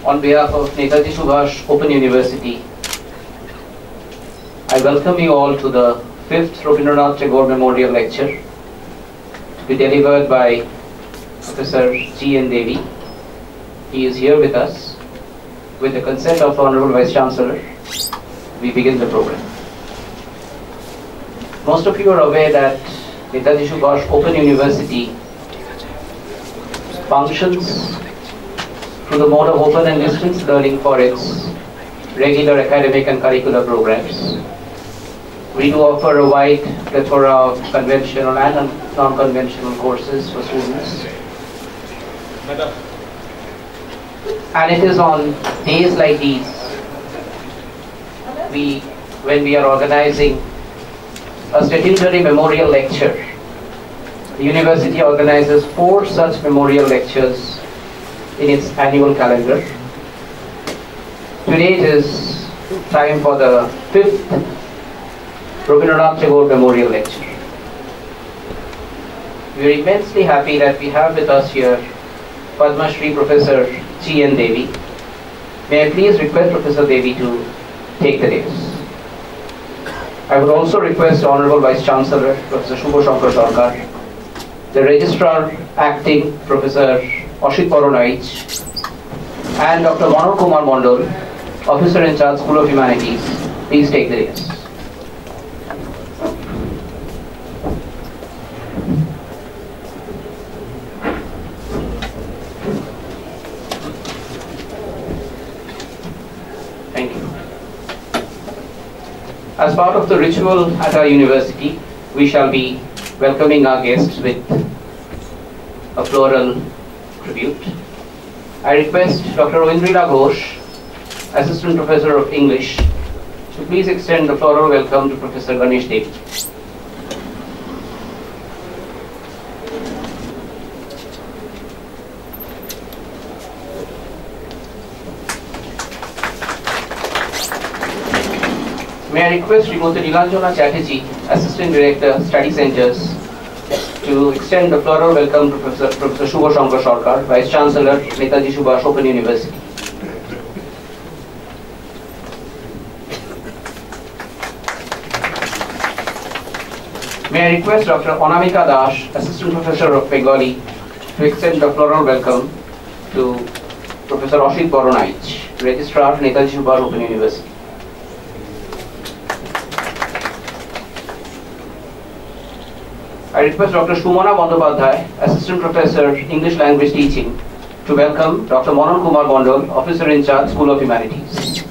On behalf of Netaji Subhash Open University, I welcome you all to the 5th Rabindranath Tagore Memorial Lecture to be delivered by Professor G.N. Devy. He is here with us. With the consent of the Honorable Vice Chancellor, we begin the program. Most of you are aware that Netaji Subhash Open University functions through the mode of open and distance learning for its regular academic and curricular programs. We do offer a wide plethora of conventional and non-conventional courses for students. And it is on days like these, when we are organizing a statutory memorial lecture, the university organizes 4 such memorial lectures in its annual calendar. Today it is time for the 5th Rabindranath Tagore Memorial Lecture. We are immensely happy that we have with us here Padma Shri Professor G.N. Devy. May I please request Professor Devy to take the dais. I would also request Honorable Vice Chancellor Professor Shubho Shankar Sarkar, the Registrar Acting Professor Ashit Baronaich, and Dr. Manoj Kumar Mondol, Officer in Charge School of Humanities. Please take the dais. Thank you. As part of the ritual at our university, we shall be welcoming our guests with a floral tribute. I request Dr. Ravindra Ghosh, Assistant Professor of English, to please extend the floral welcome to Professor Ganesh Devy. May I request Srimati Nilanjana Chatterjee, Assistant Director, Study Centers, to extend the floral welcome to Professor Shubho Shankar Sarkar, Vice Chancellor, Netaji Subhash Open University. May I request Dr. Anamika Dash, Assistant Professor of Bengali, to extend the floral welcome to Professor Ashit Baronaich, Registrar, Netaji Subhash Open University. I request Dr. Shumana Bandyopadhyay, Assistant Professor, English Language Teaching, to welcome Dr. Manoj Kumar Mondol, Officer in Charge, School of Humanities.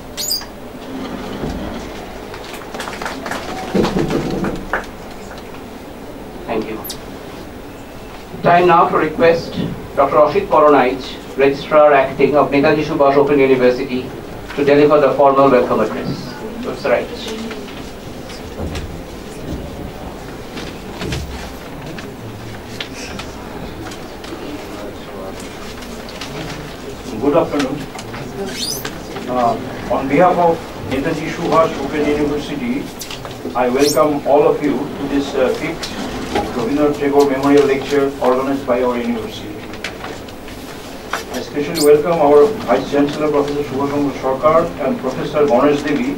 Thank you. Time now to request Dr. Ashit Baronaich, Registrar Acting of Netaji Subhash Open University, to deliver the formal welcome address. Professor Aich. Good afternoon. On behalf of Netaji Subhash Open University, I welcome all of you to this 5th Rabindranath Tagore Memorial Lecture organized by our university. I especially welcome our Vice Chancellor Professor Shubho Shankar Sarkar and Professor Ganesh Devy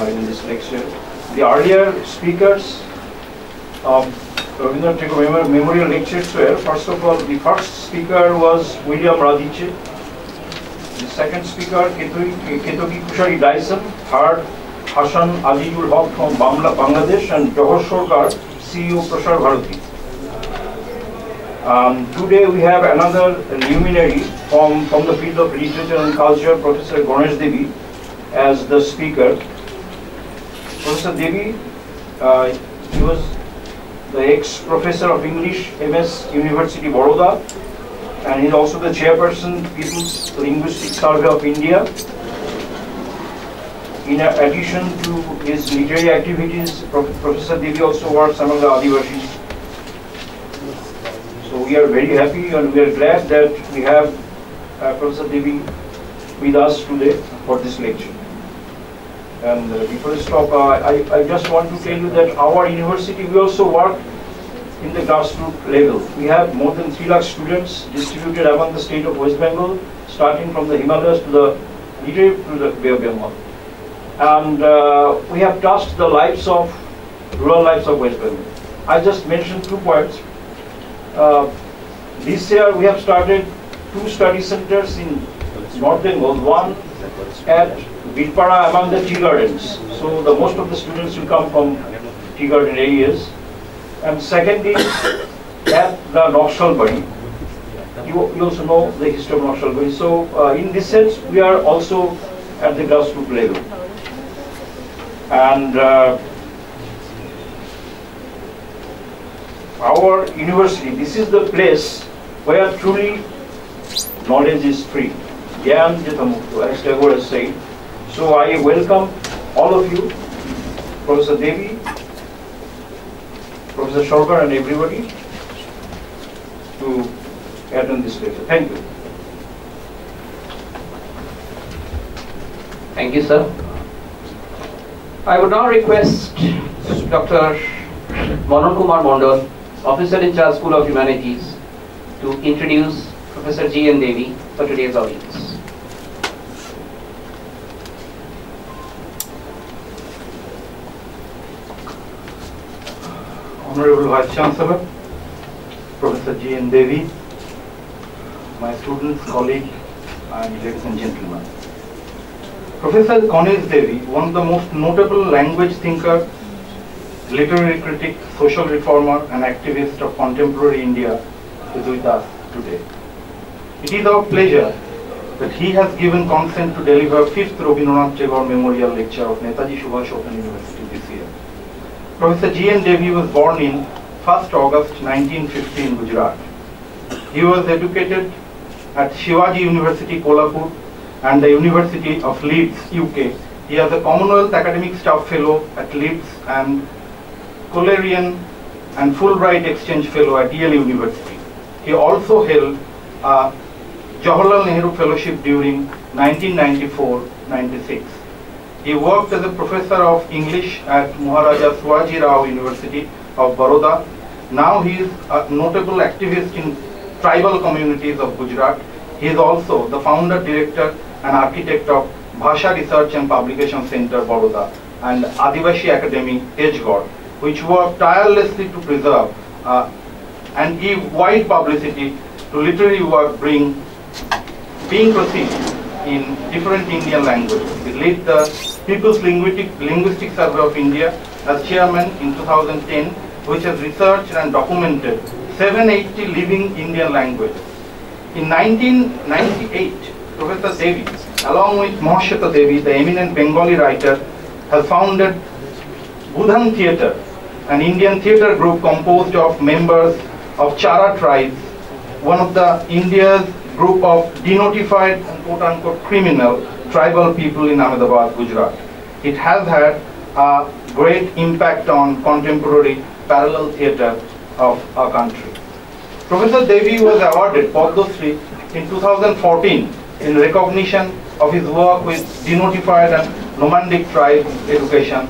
in this lecture. The earlier speakers of Rabindranath Tagore Memorial Lectures were, first of all, the first speaker was William Radice. The second speaker, Ketoki Kushari Dyson. Third, Hassan Azizul Haq from Bangladesh, and Johor Sarkar, CEO Prasar Bharati. Today we have another luminary from the field of literature and culture, Professor Ganesh Devy, as the speaker. Professor Devy, he was the ex-professor of English, MS University Baroda, and he is also the chairperson, People's Linguistic Survey of India. In addition to his literary activities, Professor Devy also works among the Adivashis. So we are very happy and we are glad that we have Professor Devy with us today for this lecture. And before I stop, I just want to tell you that our university, we also work in the grassroots level. We have more than 3 lakh students distributed among the state of West Bengal, starting from the Himalayas to the Bay of Bengal. And we have touched the rural lives of West Bengal. I just mentioned 2 points. This year we have started 2 study centers in North Bengal, one at Birpara among the tea gardens. So the most of the students will come from tea garden areas. And secondly, at the Naxalbari. You also know the history of Naxalbari. So in this sense, we are also at the grassroots level. And our university, this is the place where truly knowledge is free. Gyan Jitamuktu, as Tagore has said. So I welcome all of you, Professor Devy, Professor Sarkar and everybody to attend this lecture. Thank you. Thank you, sir. I would now request Dr. Manon Kumar Mondal, Officer in Charge, School of Humanities, to introduce Professor G.N. Devy for today's audience. Honorable Vice Chancellor, Professor G.N. Devy, my students, colleagues, and ladies and gentlemen. Professor Ganesh Devy, one of the most notable language thinker, literary critic, social reformer, and activist of contemporary India, is with us today. It is our pleasure that he has given consent to deliver 5th Rabindranath Tagore Memorial Lecture of Netaji Subhash Open University this year. Professor G.N. Devy was born in 1st August 1950 in Gujarat. He was educated at Shivaji University, Kolhapur, and the University of Leeds, UK. He is a Commonwealth Academic Staff Fellow at Leeds and Colerian and Fulbright Exchange Fellow at Yale University. He also held a Jawaharlal Nehru Fellowship during 1994-96. He worked as a professor of English at Maharaja Shivaji Rao University of Baroda. Now he is a notable activist in tribal communities of Gujarat. He is also the founder, director, and architect of Bhasha Research and Publication Center, Baroda, and Adivashi Academy, Tagore, which work tirelessly to preserve and give wide publicity to literary work being perceived in different Indian languages. He led the People's Linguistic Survey of India as chairman in 2010, which has researched and documented 780 living Indian languages. In 1998, Professor Devy, along with Mahashweta Devi, the eminent Bengali writer, has founded Budhan Theatre, an Indian theatre group composed of members of Chara tribes, one of the India's group of denotified and quote-unquote criminal tribal people in Ahmedabad, Gujarat. It has had a great impact on contemporary parallel theatre of our country. Professor Devy was awarded Padma Shri in 2014 in recognition of his work with denotified and nomadic tribe education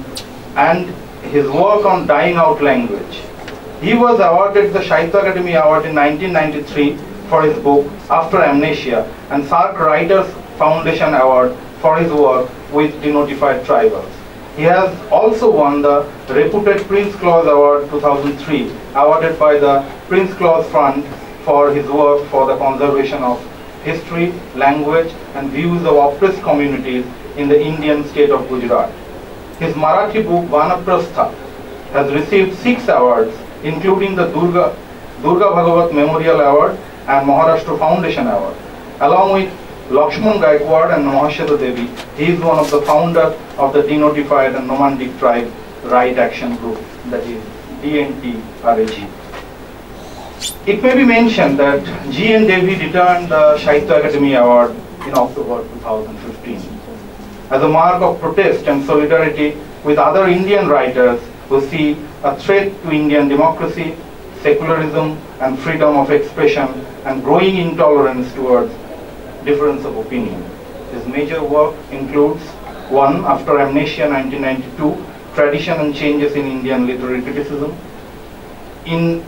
and his work on dying out language. He was awarded the Sahitya Akademi Award in 1993 for his book After Amnesia and Sark Writers Foundation Award for his work with denotified tribals. He has also won the reputed Prince Claus Award 2003, awarded by the Prince Claus Fund for his work for the conservation of history, language, and views of oppressed communities in the Indian state of Gujarat. His Marathi book Vanaprastha has received 6 awards, including the Durga Bhagavat Memorial Award and Maharashtra Foundation Award. Along with Lakshman Gaikwad and Mahashweta Devi, he is one of the founders of the Denotified and Nomadic Tribe Right Action Group, that is DNT-RAG. It may be mentioned that G.N. Devy returned the Sahitya Akademi Award in October 2015 as a mark of protest and solidarity with other Indian writers who see a threat to Indian democracy, secularism, and freedom of expression, and growing intolerance towards difference of opinion. His major work includes 1. After Amnesia 1992, Tradition and Changes in Indian Literary Criticism. In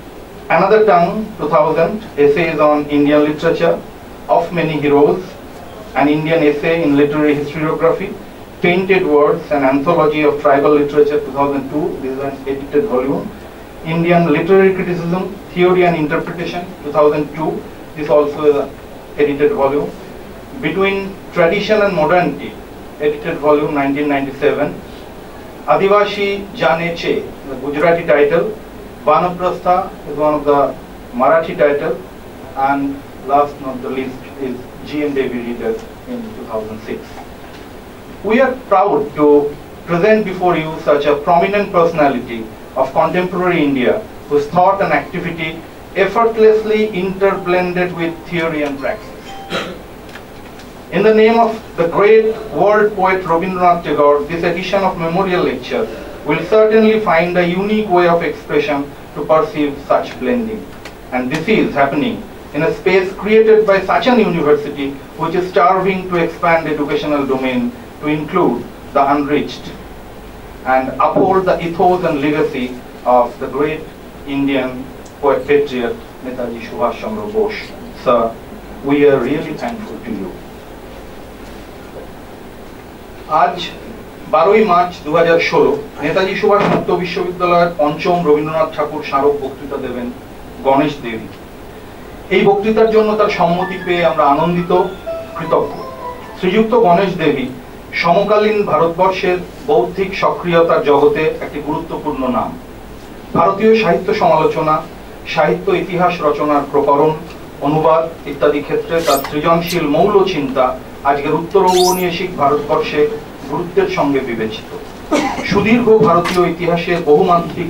Another Tongue, 2000, Essays on Indian Literature, Of Many Heroes, an Indian Essay in Literary Historiography, Painted Words, an Anthology of Tribal Literature, 2002, this is an edited volume. Indian Literary Criticism, Theory and Interpretation, 2002, this also is an edited volume. Between Tradition and Modernity, edited volume, 1997. Adivashi Jane Che, the Gujarati title. Vanaprastha is one of the Marathi title. And last not the least is G.N. Devy Reader in 2006. We are proud to present before you such a prominent personality of contemporary India whose thought and activity effortlessly interblended with theory and praxis. In the name of the great world poet Rabindranath Tagore, this edition of Memorial Lecture will certainly find a unique way of expression to perceive such blending. And this is happening in a space created by such an university which is starving to expand educational domain to include the unreached and uphold the ethos and legacy of the great Indian poet patriot Netaji Subhash Chandra Bose. Sir, we are really thankful to you. আজ 12ই March 2016 Netaji Subhash মুক্ত বিশ্ববিদ্যালয়ের পঞ্চম রবীন্দ্রনাথ ঠাকুর স্মারক বক্তৃতা দেবেন গণেশ দেবী। এই বক্তৃতার জন্য তার সম্মতি পেয়ে আমরা আনন্দিত, কৃতজ্ঞ। শ্রীযুক্ত গণেশ দেবী সমকালীন ভারতবর্ষের বৌদ্ধিক সক্রিয়তার জগতে একটি গুরুত্বপূর্ণ নাম। ভারতীয় সাহিত্য সমালোচনা, সাহিত্য ইতিহাস রচনার প্রকরণ, অনুবাদ ইত্যাদি ক্ষেত্রে তার সৃজনশীল মৌল চিন্তা আজকের উত্তর ঔপনিবেশিক ভারতবর্ষে গুরুত্বের সঙ্গে বিবেচিত। সুদীর্ঘ ভারতীয় ইতিহাসের বহুমাত্রিক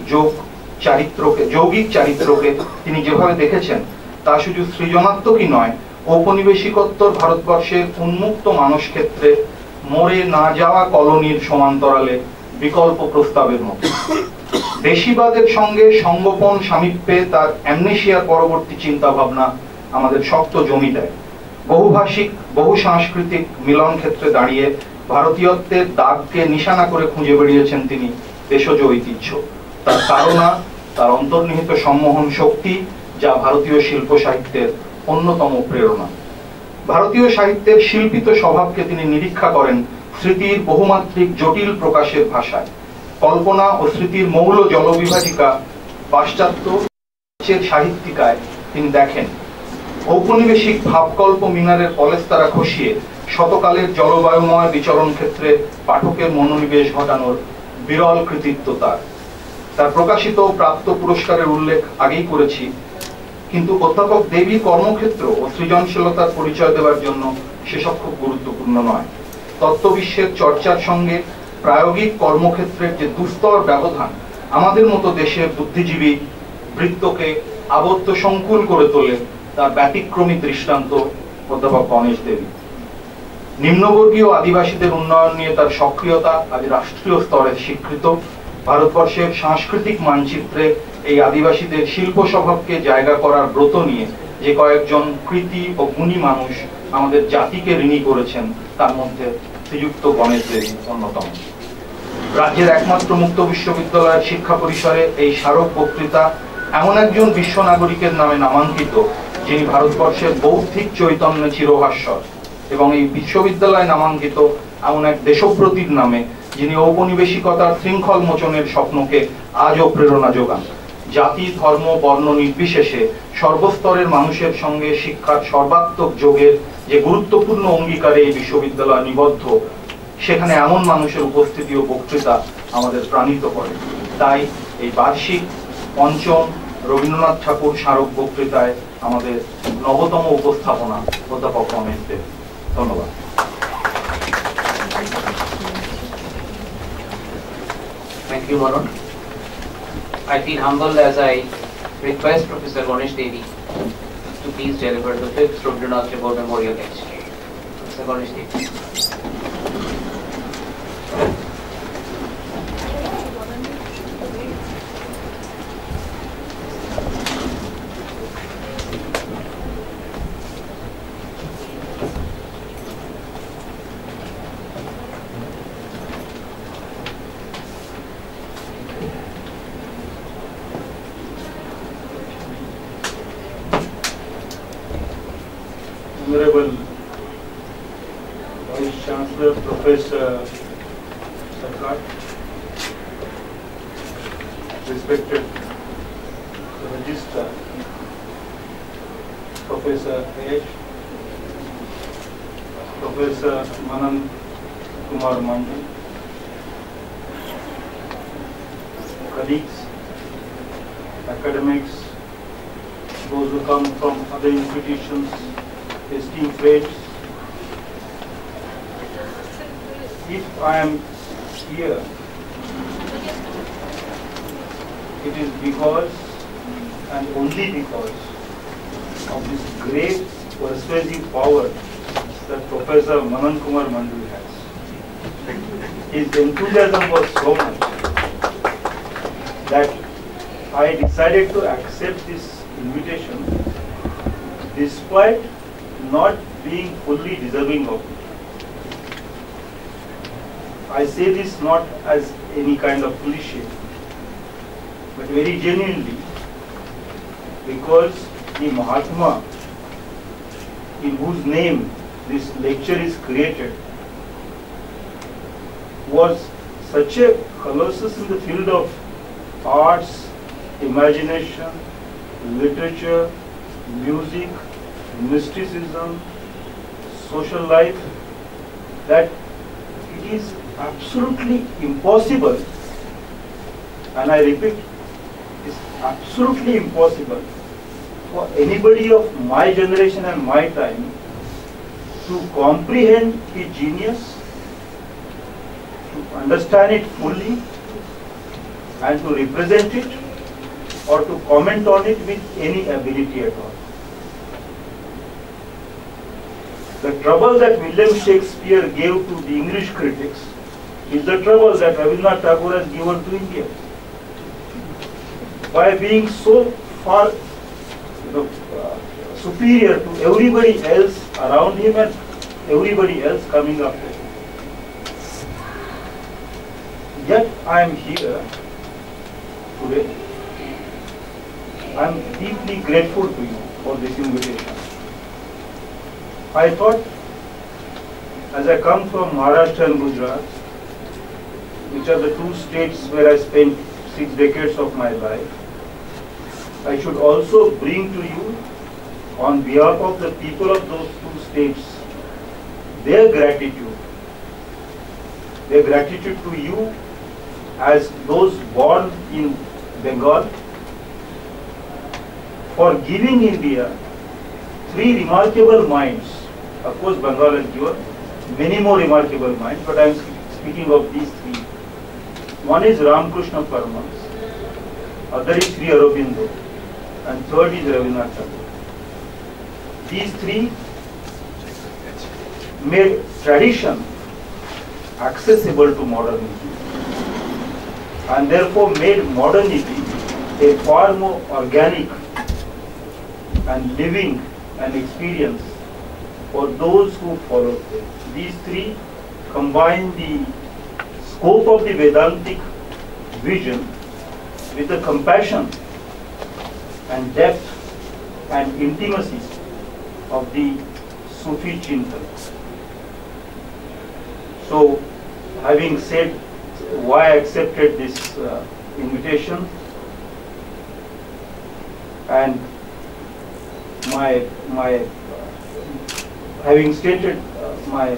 যৌগিক চারিত্রকে তিনি যেভাবে দেখেছেন তা শুধু সৃজনাত্মকই নয়, ঔপনিবেশিকোত্তর ভারতবর্ষের উন্মুক্ত মানুষ ক্ষেত্রে মরে না যাওয়া কলোনির সমান্তরালে বিকল্প প্রস্তাবের মতো। দেশিবাদের সঙ্গে সঙ্গোপন সামীপ্যে তার অ্যামনেশিয়ার পরবর্তী চিন্তা ভাবনা আমাদের শক্ত জমি দেয়। বহুভাষিক বহু সাংস্কৃতিক মিলন ক্ষেত্রে দাঁড়িয়ে ভারতীয়ত্বের দাগকে নিশানা করে খুঁজে বেরিয়েছেন তিনি দেশজ ঐতিহ্য, তার তাড়না, তার অন্তর্নিহিত সম্মোহন শক্তি, যা ভারতীয় শিল্প সাহিত্যের অন্যতম প্রেরণা। ভারতীয় সাহিত্যের শিল্পিত স্বভাবকে তিনি নিরীক্ষা করেন স্মৃতির বহুমাত্রিক জটিল প্রকাশের ভাষায়। কল্পনা ও স্মৃতির মৌল জলবিভাজিকা পাশ্চাত্য সাহিত্যিকায় তিনি দেখেন। ঔপনিবেশিক ভাবকল্প মিনারের পলেস্তারা খসিয়ে শতকালের জলবায়ুময় বিচরণ ক্ষেত্রে পাঠকের মনোনিবেশ ঘটানোর বিরল কৃতিত্ব তার প্রকাশিত প্রাপ্ত পুরস্কারের উল্লেখ আগেই করেছি, কিন্তু অধ্যাপক দেবীর কর্মক্ষেত্র ও সৃজনশীলতার পরিচয় দেওয়ার জন্য সেসব খুব গুরুত্বপূর্ণ নয়। তত্ত্ববিশ্বের চর্চার সঙ্গে প্রায়োগিক কর্মক্ষেত্রের যে দুস্তর ব্যবধান আমাদের মতো দেশের বুদ্ধিজীবী বৃত্তকে আবদ্ধ সংকুল করে তোলে, তার ব্যতিক্রমী দৃষ্টান্ত অধ্যাপক গণেশ দেবী। নিম্নবর্গীয় আদিবাসীদের উন্নয়ন নিয়ে তার সক্রিয়তা আজ রাষ্ট্রীয় স্তরে স্বীকৃত। ভারতবর্ষের সাংস্কৃতিক মানচিত্রে এই আদিবাসীদের শিল্প স্বভাবকে জায়গা করার ব্রত নিয়ে যে কয়েকজন কৃতি ও গুণী মানুষ আমাদের জাতিকে ঋণী করেছেন তার মধ্যে শ্রীযুক্ত গণেশ দেবী অন্যতম। রাজ্যের একমাত্র মুক্ত বিশ্ববিদ্যালয়ের শিক্ষা পরিসরে এই স্মারক বক্তৃতা এমন একজন বিশ্ব নাগরিকের নামে নামাঙ্কিত যিনি ভারতবর্ষের বৌদ্ধিক চৈতন্যে চিরভাস্বর, এবং এই বিশ্ববিদ্যালয় নামাঙ্কিত এমন এক দেশপ্রতির নামে যিনি ঔপনিবেশিকতার শৃঙ্খল মোচনের স্বপ্নকে আজও প্রেরণা যোগান। জাতি ধর্ম বর্ণ নির্বিশেষে সর্বস্তরের মানুষের সঙ্গে শিক্ষার সর্বাত্মক যোগের যে গুরুত্বপূর্ণ অঙ্গীকারে এই বিশ্ববিদ্যালয় নিবদ্ধ, সেখানে এমন মানুষের উপস্থিতি ও বক্তৃতা আমাদের প্রাণিত করে। তাই এই বার্ষিক পঞ্চম রবীন্দ্রনাথ ঠাকুর স্মারক বক্তৃতায় আমাদের নবতম উপস্থাপনা অধ্যাপক গণেশ দেব। ধন্যবাদ। Thank you, Varun. I feel humbled as I request Professor Ganesh Devi to please deliver the 5th Rabindranath Tagore Memorial Lecture. Professor Ganesh Devi. Professor Sarkar, respected Registrar, Professor H, Professor Manan Kumar Mandu, colleagues, academics, those who come from other institutions, esteemed friends. If I am here, it is because and only because of this great persuasive power that Professor Manan Kumar Mandu has. His enthusiasm was so much that I decided to accept this invitation despite not being fully deserving of it. I say this not as any kind of cliche, but very genuinely, because the Mahatma in whose name this lecture is created was such a colossus in the field of arts, imagination, literature, music, mysticism, social life, that it is absolutely impossible, and I repeat, it's absolutely impossible for anybody of my generation and my time to comprehend his genius, to understand it fully, and to represent it or to comment on it with any ability at all. The trouble that William Shakespeare gave to the English critics is the trouble that Rabindranath Tagore has given to India. By being so far superior to everybody else around him and everybody else coming after him. Yet I am here today. I am deeply grateful to you for this invitation. I thought, as I come from Maharashtra and Gujarat, which are the two states where I spent 6 decades of my life, I should also bring to you, on behalf of the people of those 2 states, their gratitude to you as those born in Bengal, for giving India 3 remarkable minds. Of course, Bengal has given many more remarkable minds, but I am speaking of these 3. One is Ramakrishna Paramahansa, other is Sri Aurobindo, and third is Rabindranath Tagore. These 3 made tradition accessible to modernity, and therefore made modernity a far more organic and living an experience for those who followed them. These 3 combine the scope of the Vedantic vision with the compassion and depth and intimacy of the Sufi Chintan. So, having said why I accepted this invitation, and my having stated my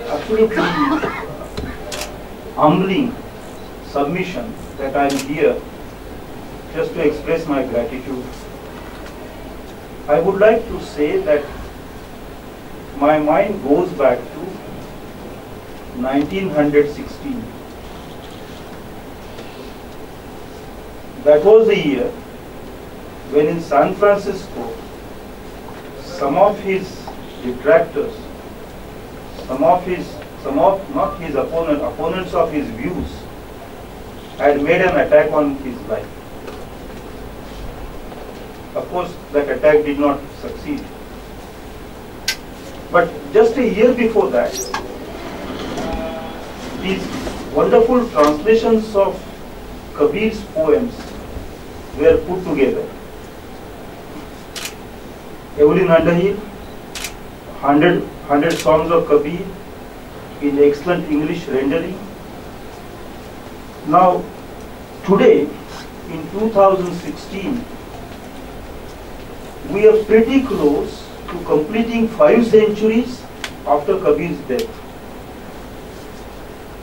absolutely humbling submission that I am here just to express my gratitude, I would like to say that my mind goes back to 1916. That was the year when in San Francisco, some of his detractors, opponents of his views, had made an attack on his life. Of course, that attack did not succeed. But just a year before that, these wonderful translations of Kabir's poems were put together. Evelyn Underhill, 100 songs of Kabir, in excellent English rendering. Now, today, in 2016, we are pretty close to completing 5 centuries after Kabir's death.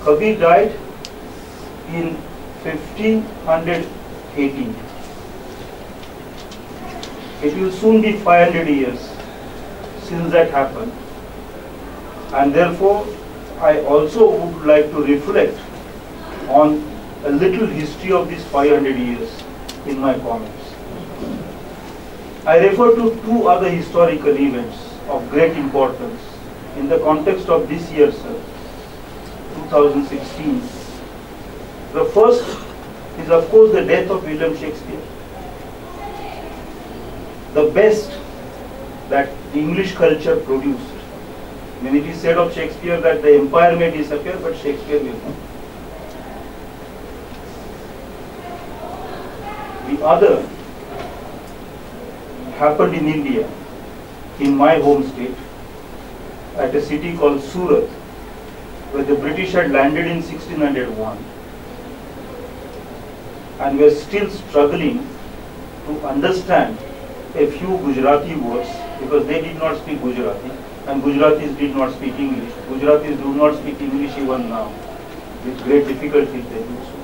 Kabir died in 1518. It will soon be 500 years since that happened, and therefore I also would like to reflect on a little history of these 500 years in my comments. I refer to 2 other historical events of great importance in the context of this year, sir, 2016. The first is, of course, the death of William Shakespeare, the best that the English culture produced. I mean, it is said of Shakespeare that the empire may disappear, but Shakespeare will not. The other happened in India, in my home state, at a city called Surat, where the British had landed in 1601 and were still struggling to understand a few Gujarati words, because they did not speak Gujarati and Gujaratis did not speak English. Gujaratis do not speak English even now. With great difficulty they do so.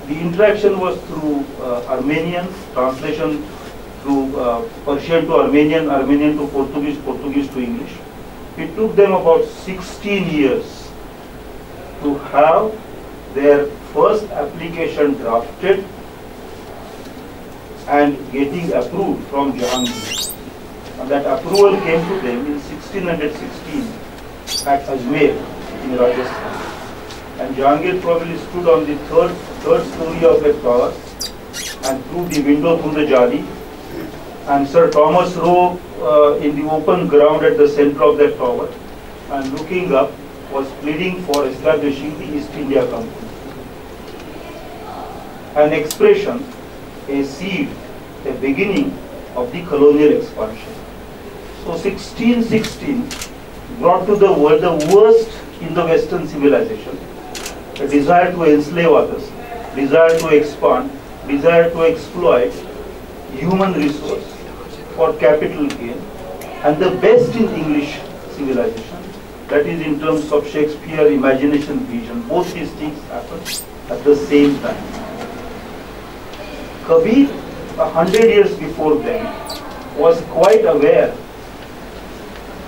The interaction was through Armenian, translation through Persian to Armenian, Armenian to Portuguese, Portuguese to English. It took them about 16 years to have their first application drafted and getting approved from Jahangir. And that approval came to them in 1616 at Ajmer in Rajasthan. And Jahangir probably stood on the third story of a tower and through the window through the jali. And Sir Thomas Roe in the open ground at the center of that tower and looking up was pleading for establishing the East India Company. An expression, a seed, a beginning of the colonial expansion. So 1616 brought to the world the worst in the Western civilization, a desire to enslave others, desire to expand, desire to exploit human resource for capital gain, and the best in English civilization, that is in terms of Shakespeare, imagination, vision. Both these things happened at the same time. Kabir, 100 years before them, was quite aware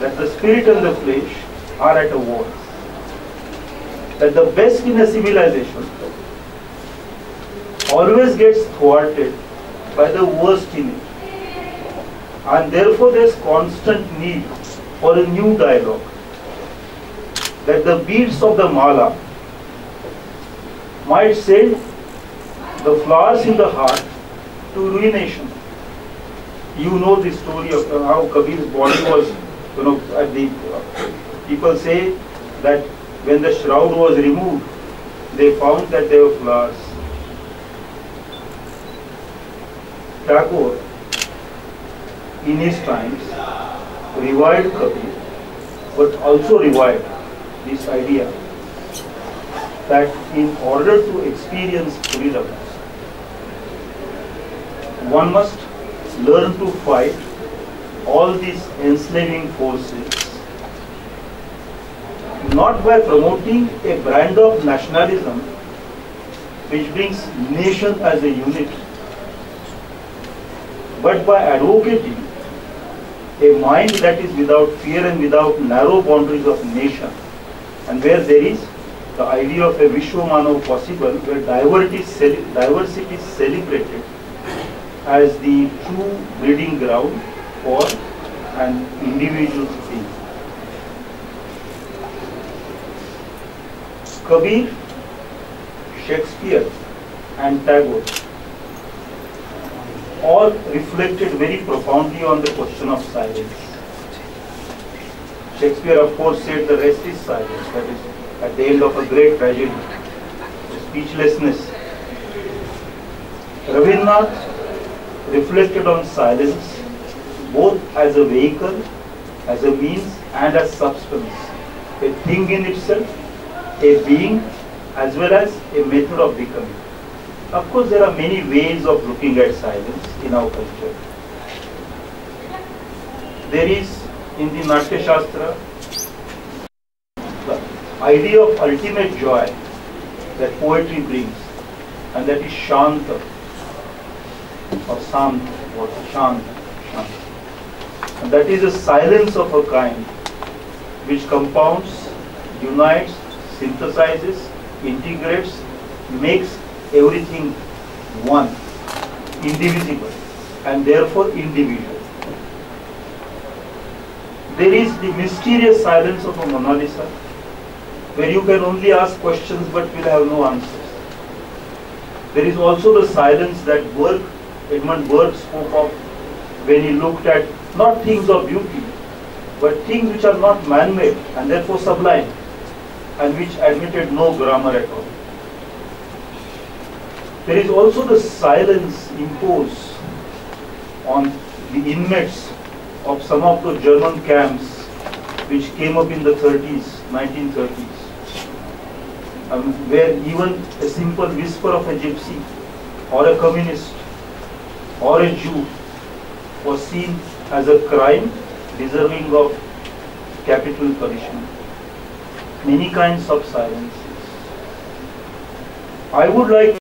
that the spirit and the flesh are at a war. That the best in a civilization always gets thwarted by the worst in it. And therefore there is constant need for a new dialogue. That the beads of the mala might send the flowers in the heart to ruination. You know the story of how Kabir's body was, people say that when the shroud was removed, they found that there were flowers. Tagore, in his times, revived Kabir, but also revived this idea that in order to experience freedom, one must learn to fight all these enslaving forces, not by promoting a brand of nationalism which brings nation as a unit, but by advocating a mind that is without fear and without narrow boundaries of nation, and where there is the idea of a Vishwamanav possible, where diversity is celebrated as the true breeding ground for an individual being. Kabir, Shakespeare and Tagore all reflected very profoundly on the question of silence. Shakespeare, of course, said the rest is silence, that is at the end of a great tragedy, speechlessness. Rabindranath reflected on silence both as a vehicle, as a means, and as substance, a thing in itself, a being, as well as a method of becoming. Of course, there are many ways of looking at silence in our culture. There is, in the Natya Shastra, the idea of ultimate joy that poetry brings, and that is Shanta, or Sant, or Shanta. And that is a silence of a kind which compounds, unites, synthesizes, integrates, makes everything one, indivisible, and therefore individual. There is the mysterious silence of a Mona Lisa, where you can only ask questions but will have no answers. There is also the silence that Edmund Burke spoke of when he looked at not things of beauty, but things which are not man-made and therefore sublime, and which admitted no grammar at all. There is also the silence imposed on the inmates of some of the German camps which came up in the 1930s, where even a simple whisper of a gypsy or a communist or a Jew was seen as a crime deserving of capital punishment. Many kinds of silences. I would like